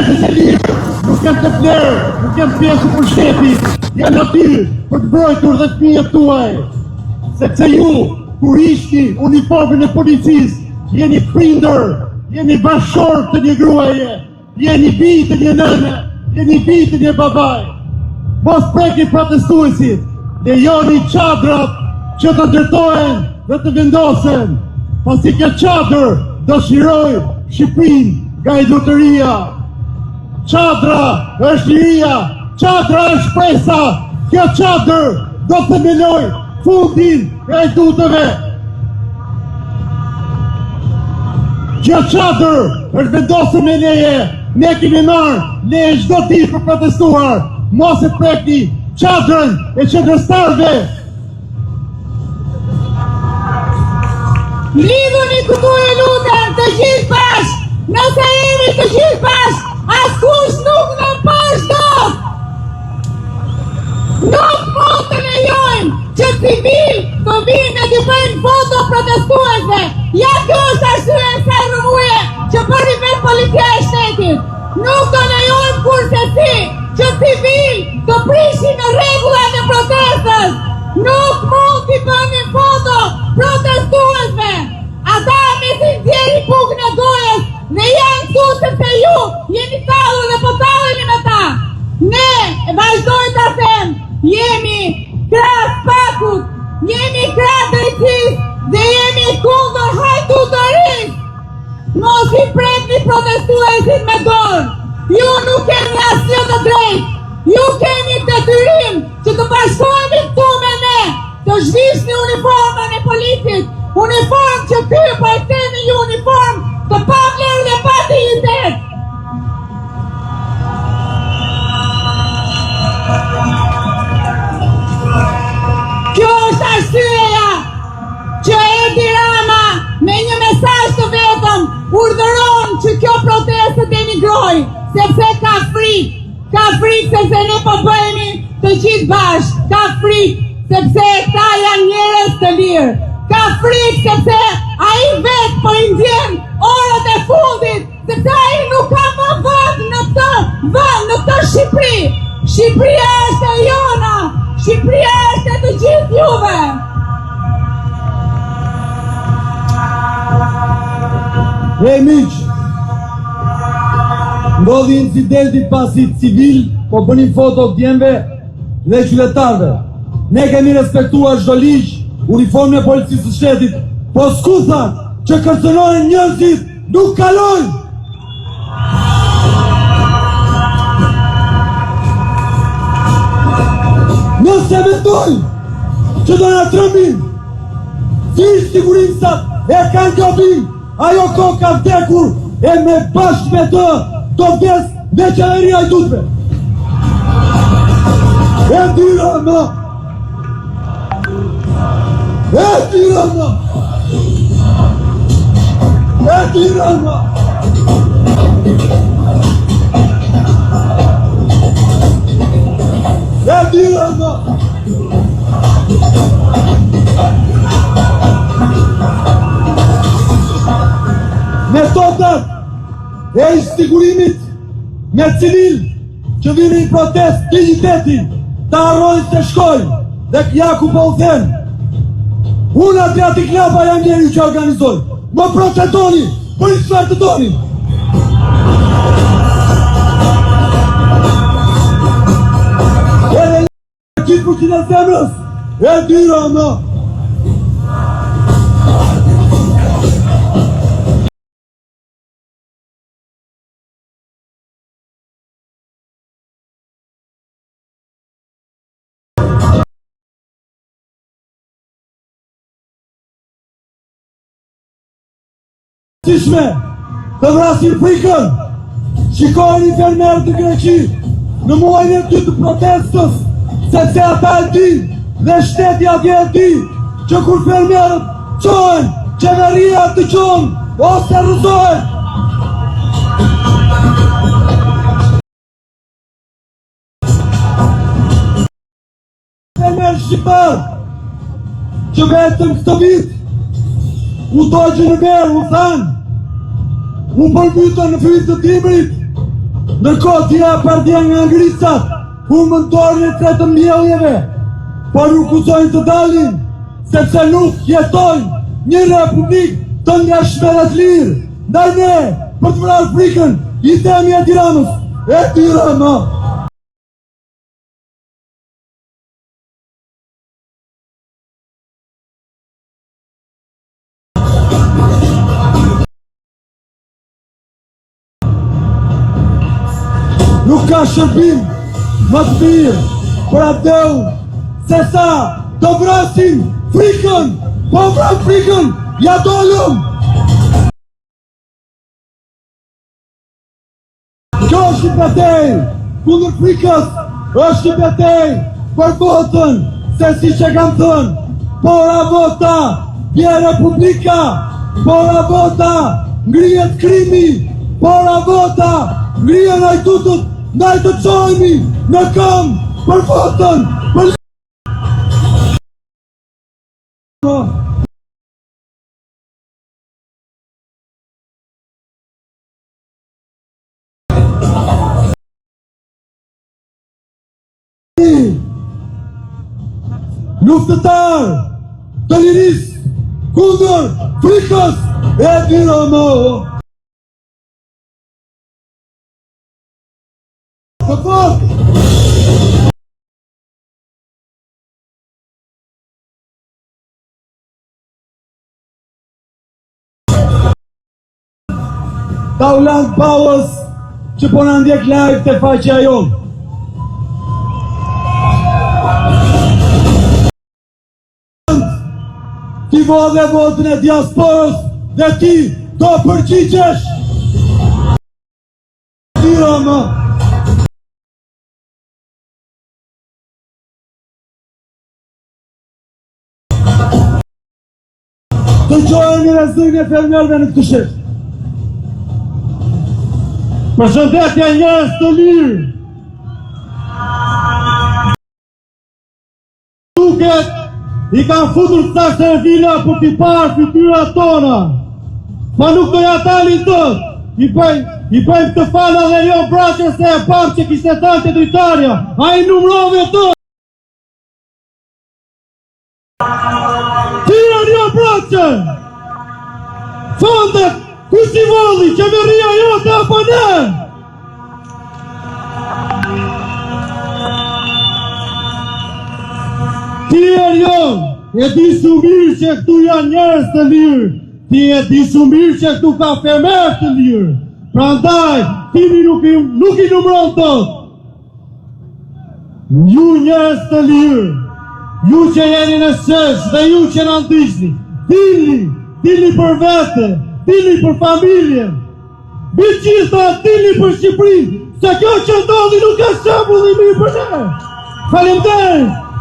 pjesë e lirë, nuk jam të flerë, nuk jam pjesë për shtetit, jam aty për të mbrojtur dhe fëmijët tuaj. Sepse ju, kur ishni uniformën e policisë, jeni prindër, jeni bashkëshortë të një gruaje, jeni bijë të një nëne, jeni bijë të një babaj. Mos preki protestuesit, lejoni çadrat që të ndërtohen dhe të vendosen, pasi kjo çadër dëshiroj Shqipërinë nga edukatoria. Çadra është liria, çadra është shpresa, kjo çadër do të themeloj fundin e edukatëve. Kjo çadër është vendosur me leje, ne kemi marrë leje çdo ditë për protestuar, mos e prekni çadrën e qendrëstarëve. Lidhuni këtu e lutem të gjithë bashkë, nëse jemi të gjithë bashkë, askush nuk në pash dot. Nuk mund të lejojmë që civil të vinë të bëjnë foto protestuesve. Ja kjo është arsye sa rëmuje që bëri vetë policia e shtetit. Nuk të lejojmë kurse si që civil të prishin në rregullat e protestës. Nuk mund t'i bëni foto protestuesve. Ata me si nxjerrin bukën e gojës dhe janë këtu sepse ju jeni tallur dhe po talleni me ta. Ne vazhdoj ta them, jemi krah pakut, jemi krah drejtësisë dhe jemi kundër hajdutorisë. Mos i prekni protestuesit me dorë. Ju nuk keni asgjë të drejtë. Ju keni detyrim që të bashkoheni këtu me ne, të zhvishni uniformën e policit, uniformë që ky po e ktheni ju uniformë të pavlerë dhe pa dignitet. Kjo është arsyeja që Edi Rama me një mesazh të vetëm urdhëron që kjo protestë të denigrojë, sepse ka frikë. Ka frikë sepse ne po bëhemi të gjithë bashkë. Ka frikë sepse ta janë njerëz të lirë. Ka frikë sepse ai vetë po i ndjen orët e fundit, sepse ai nuk ka më vend në këtë Shqipëri. Shqipëria është e jona. Shqipëria është e të gjithë juve. E miq, ndodhi incidenti pasi civil po bënin foto djemve dhe qytetarëve. Ne kemi respektuar çdo ligj, uniformën e policisë së shtetit, po skuthat që kërcënojnë njerëzit nuk kalojnë. Nëse mendojnë që do na trembin, si sigurisat e kanë gabim, ajo kohë ka vdekur e me bashkë me të do vdes me qeveria e dutve. Edi Rama! Edi Rama! Edi Rama! Edi Rama! Metodat e sigurimit me civil që vini në protest dignitetin të harrojnë se shkojnë dhe ja ku po u them. Unë Adriatik Lapa jam njeri që organizoj. Më procedoni, për i çfarë të doni. Edhe gjithë për qita zemrës, e dyra më. Qishme të vrasin frikën, shikojnë infermerë të Greqi në muajin e dytë të protestës, sepse ata e din dhe shtetja dje e di që kur fermerët qohen, qeveria të qohen ose rrëzohen. Fermerë shqiptar që vetëm këtë vit u dojgjë në merë, u thanë, u përbytën në fytë të dimrit, Ndërkohë tira partia nga ngricat, humbën dorën e tretë mbjelljeve, por nuk usojnë të dalin, sepse nuk jetojnë një republik të ngjashme dhe të lirë. Ndaj ne, për të vrarë frikën, i themi Edi Ramës, Edi Rama! Nuk ka shërbim më të mirë për ateu se sa të vrasin frikën, po vran frikën, ja dolëm! Kjo është një betejë kundër frikës, është një betejë për votën, se si që kam thënë, pora vota, bje republika, pora vota, ngrihet krimi, pora vota, ngrihen ajtutët, ndaj të qojmi në kam për votën, për luftëtar të lirisë kundër frikës Edi Rama. Taulan Pavës që po në ndjek live të faqja jonë. Ti vo dhe votën e diasporës dhe ti do përgjigjesh. Edi Rama. Të gjojnë në rezërin e fermerve në këtë shetë. Përshëndetje njerëz të lirë. Duket i kanë futur këta servila për t'i parë fytyrat tona. Pa nuk do ja talin tëtë. I bëjmë të fala dhe jo braçe se e parë që kishte thënë te dritarja. A i numrove tëtë. Tira një braçe. Fondet, kush i volli, qeveria jote apo ne? Ti e rjonë, e di shumë mirë që këtu janë njerëz të lirë, ti e di shumë mirë që këtu ka fermerë të lirë, prandaj, timi nuk i numron tëtë. Ju njerëz të lirë, ju që jeni në shesh dhe ju që në ndishni, dilni për vete, dilni për familje, gjitha dilni për Shqipërinë, se kjo që ndodhi nuk ka shembull i mirë për ne. Faleminderit.